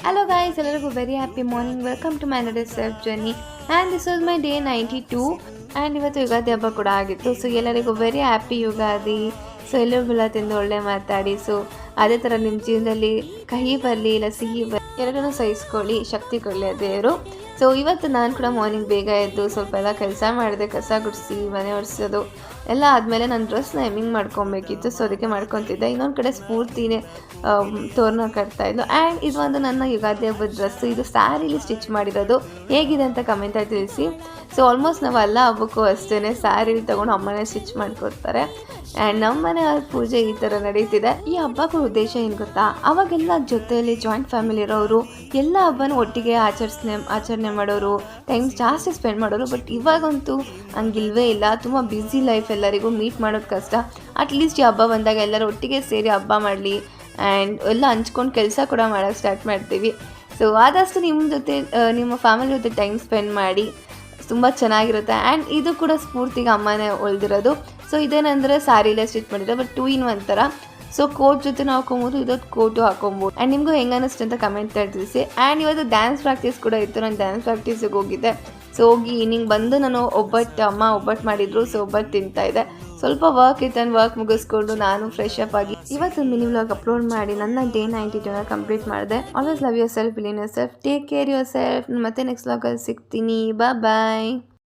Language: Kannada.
Hello guys, ಎಲ್ಲರಿಗೂ very happy morning. Welcome to my another self journey and this was my day 92 and ಇವತ್ತು ಯುಗಾದಿ ಹಬ್ಬ ಕೂಡ ಆಗಿತ್ತು. ಸೊ ಎಲ್ಲರಿಗೂ ವೆರಿ ಹ್ಯಾಪಿ ಯುಗಾದಿ. ಸೊ ಎಲ್ಲರಿಗೆಲ್ಲ ತಿಂದು ಒಳ್ಳೆ ಮಾತಾಡಿ. ಸೊ ಅದೇ ಥರ ನಿಮ್ಮ ಜೀವನದಲ್ಲಿ ಕಹಿ ಬರಲಿ ಇಲ್ಲ ಸಿಹಿ ಬರಲಿ ಎರಡನ್ನೂ ಸಹಿಸ್ಕೊಳ್ಳಿ, ಶಕ್ತಿ ಕೊಡಲಿ ಆ ದೇವರು. ಸೊ ಇವತ್ತು ನಾನು ಕೂಡ ಮಾರ್ನಿಂಗ್ ಬೇಗ ಎದ್ದು ಸ್ವಲ್ಪ ಎಲ್ಲ ಕೆಲಸ ಮಾಡಿದೆ, ಕಸ ಗುಡಿಸಿ ಮನೆ ಒರೆಸೋದು ಎಲ್ಲ ಆದಮೇಲೆ ನನ್ನ ಡ್ರೆಸ್ನ ಎಮ್ಮಿಂಗ್ ಮಾಡ್ಕೊಬೇಕಿತ್ತು. ಸೊ ಅದಕ್ಕೆ ಮಾಡ್ಕೊತಿದ್ದೆ. ಇನ್ನೊಂದು ಕಡೆ ಸ್ಫೂರ್ತಿನೇ ತೋರಣ ಕಟ್ತಾಯಿದ್ಲು. ಆ್ಯಂಡ್ ಇದು ಒಂದು ನನ್ನ ಯುಗಾದಿ ಹಬ್ಬದ ಡ್ರೆಸ್ಸು. ಇದು ಸ್ಯಾರಿಲಿ ಸ್ಟಿಚ್ ಮಾಡಿರೋದು. ಹೇಗಿದೆ ಅಂತ ಕಮೆಂಟಾಗಿ ತಿಳಿಸಿ. ಸೊ ಆಲ್ಮೋಸ್ಟ್ ನಾವು ಎಲ್ಲ ಹಬ್ಬಕ್ಕೂ ಅಷ್ಟೇ ಸ್ಯಾರಿಲಿ ತೊಗೊಂಡು ಅಮ್ಮನೇ ಸ್ಟಿಚ್ ಮಾಡಿಕೊಡ್ತಾರೆ. ಆ್ಯಂಡ್ ನಮ್ಮ ಮನೆ ಪೂಜೆ ಈ ಥರ ನಡೀತಿದೆ. ಈ ಹಬ್ಬಗಳ ಉದ್ದೇಶ ಏನು ಗೊತ್ತಾ, ಅವಾಗೆಲ್ಲ ಜೊತೆಯಲ್ಲಿ ಜಾಯಿಂಟ್ ಫ್ಯಾಮಿಲಿ ಇರೋರು ಎಲ್ಲ ಹಬ್ಬನೂ ಒಟ್ಟಿಗೆ ಆಚರಣೆ ಮಾಡೋರು, ಟೈಮ್ ಜಾಸ್ತಿ ಸ್ಪೆಂಡ್ ಮಾಡೋರು. ಬಟ್ ಇವಾಗಂತೂ ಹಂಗಿಲ್ವೇ ಇಲ್ಲ. ತುಂಬ ಬ್ಯುಸಿ ಲೈಫ್, ಎಲ್ಲರಿಗೂ ಮೀಟ್ ಮಾಡೋದು ಕಷ್ಟ. ಅಟ್ಲೀಸ್ಟ್ ಈ ಹಬ್ಬ ಬಂದಾಗ ಎಲ್ಲರೂ ಒಟ್ಟಿಗೆ ಸೇರಿ ಹಬ್ಬ ಮಾಡಲಿ ಆ್ಯಂಡ್ ಎಲ್ಲ ಹಂಚ್ಕೊಂಡು ಕೆಲಸ ಕೂಡ ಮಾಡೋಕ್ಕೆ ಸ್ಟಾರ್ಟ್ ಮಾಡ್ತೀವಿ. ಸೊ ಆದಷ್ಟು ನಿಮ್ಮ ಜೊತೆ ನಿಮ್ಮ ಫ್ಯಾಮಿಲಿ ಜೊತೆ ಟೈಮ್ ಸ್ಪೆಂಡ್ ಮಾಡಿ, ತುಂಬ ಚೆನ್ನಾಗಿರುತ್ತೆ. ಆ್ಯಂಡ್ ಇದು ಕೂಡ ಸ್ಫೂರ್ತಿಗೆ ಅಮ್ಮನೇ ಹೊಲ್ದಿರೋದು. ಸೊ ಇದೇನೆಂದರೆ ಸ್ಯಾರಿಲೇ ಸ್ಟಿಚ್ ಮಾಡಿದ್ರೆ, ಬಟ್ 2 in 1 ಥರ. ಸೊ ಕೋಟ್ ಜೊತೆ ಹಾಕೊಬೋದು, ಇದೊಂದು ಕೋಟು ಹಾಕೊಬೋದು. ಆ್ಯಂಡ್ ನಿಮಗೂ ಹೆಂಗೆ ಅನ್ನಿಸ್ತು ಅಂತ ಕಮೆಂಟ್ ತಿಳಿಸಿ. ಆ್ಯಂಡ್ ಇವತ್ತು ಡ್ಯಾನ್ಸ್ ಪ್ರಾಕ್ಟೀಸ್ ಕೂಡ ಇತ್ತು. ನಾನು ಡ್ಯಾನ್ಸ್ ಪ್ರಾಕ್ಟೀಸಿಗೆ ಹೋಗಿದ್ದೆ. ಸೊ ಹೋಗಿ ಈವ್ನಿಂಗ್ ಬಂದು ನಾನು ಅಮ್ಮ ಒಬ್ಬಟ್ಟು ಮಾಡಿದ್ರು. ಸೊ ಒಬ್ಬಟ್ಟು ತಿಂತಾಯಿದ್ದೆ. ಸ್ವಲ್ಪ ವರ್ಕ್ ಇತ್ತು, ವರ್ಕ್ ಮುಗಿಸ್ಕೊಂಡು ನಾನು ಫ್ರೆಶ್ ಅಪ್ ಆಗಿ ಇವತ್ತು ಮಿನಿ ವ್ಲಾಗ್ ಅಪ್ಲೋಡ್ ಮಾಡಿ ನನ್ನ ಡೇ 92 ಕಂಪ್ಲೀಟ್ ಮಾಡಿದೆ. Always love your self, believe in your self, take care your self. ಮತ್ತೆ ನೆಕ್ಸ್ಟ್ ವ್ಲಾಗಲ್ಲಿ ಸಿಗ್ತೀನಿ. ಬಾಯ್.